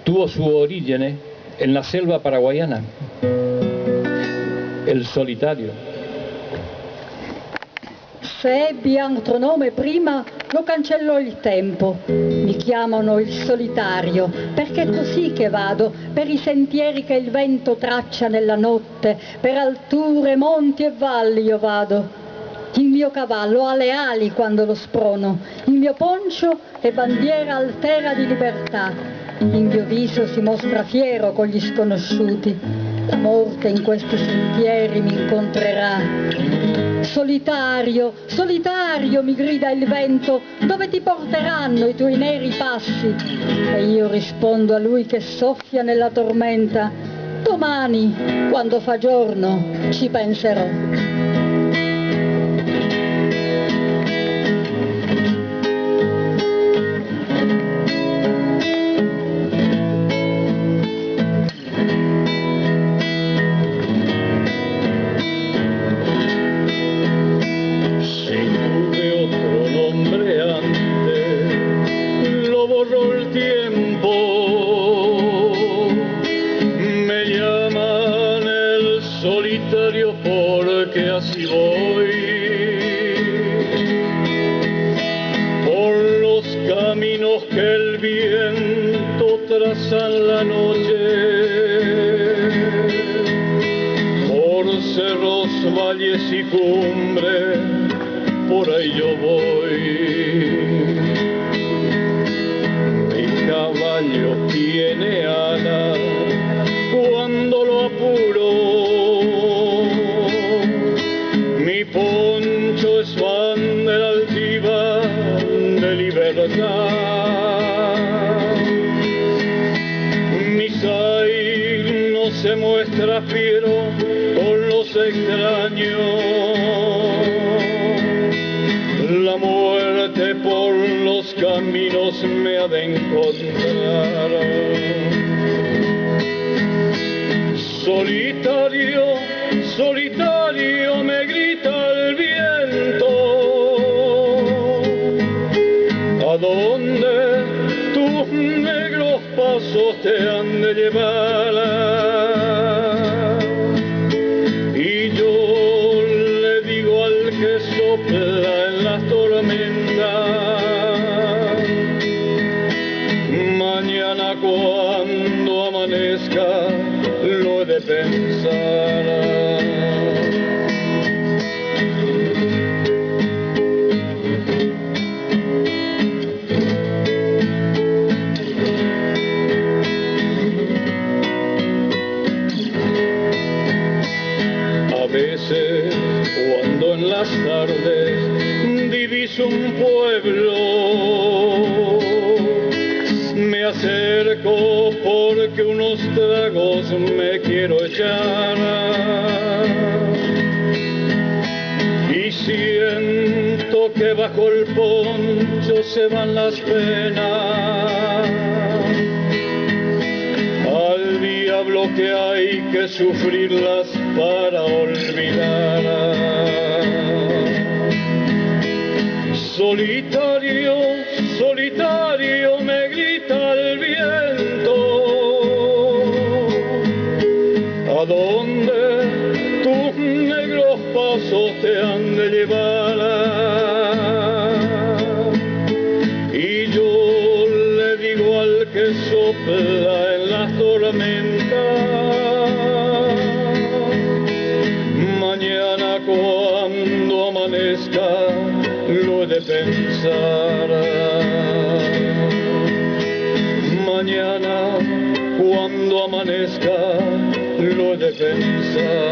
tuvo su origen en la selva paraguayana, il solitario. Se ebbi altro nome prima, lo cancellò il tempo. Mi chiamano il solitario, perché è così che vado, per i sentieri che il vento traccia nella notte, per alture, monti e valli io vado. Il mio cavallo ha le ali quando lo sprono, il mio poncio è bandiera altera di libertà, il mio viso si mostra fiero con gli sconosciuti, la morte in questi sentieri mi incontrerà. Solitario, solitario, mi grida il vento, dove ti porteranno i tuoi neri passi? E io rispondo a lui che soffia nella tormenta, domani, quando fa giorno, ci penserò. Porque así voy por los caminos que el viento traza en la noche, por cerros, valles y cumbres, por ahí yo voy. Mi caballo tiene alas cuando lo apuro, mi poncho es bandera altiva de libertad. Mi zaino se muestra fiero con los extraños. La muerte por los caminos me ha de encontrar. Solitario, solitario, me grita el viento, ¿a dónde tus negros pasos te han de llevar? Y yo le digo al que sopla en las tormentas, mañana cuando amanezca lo he de pensar. A veces, cuando en las tardes diviso un pueblo, me acerco porque unos tragos me quiero echar y siento que bajo el poncho se van las penas. Al diablo que hay que sufrirlas para olvidar. Solitario, solitario, me grita el viento, ¿a dónde tus negros pasos te han de llevar? Y yo le digo al que sopla en las tormentas, mañana cuando amanezca lo he de pensar. Mañana cuando amanezca lo he de pensar.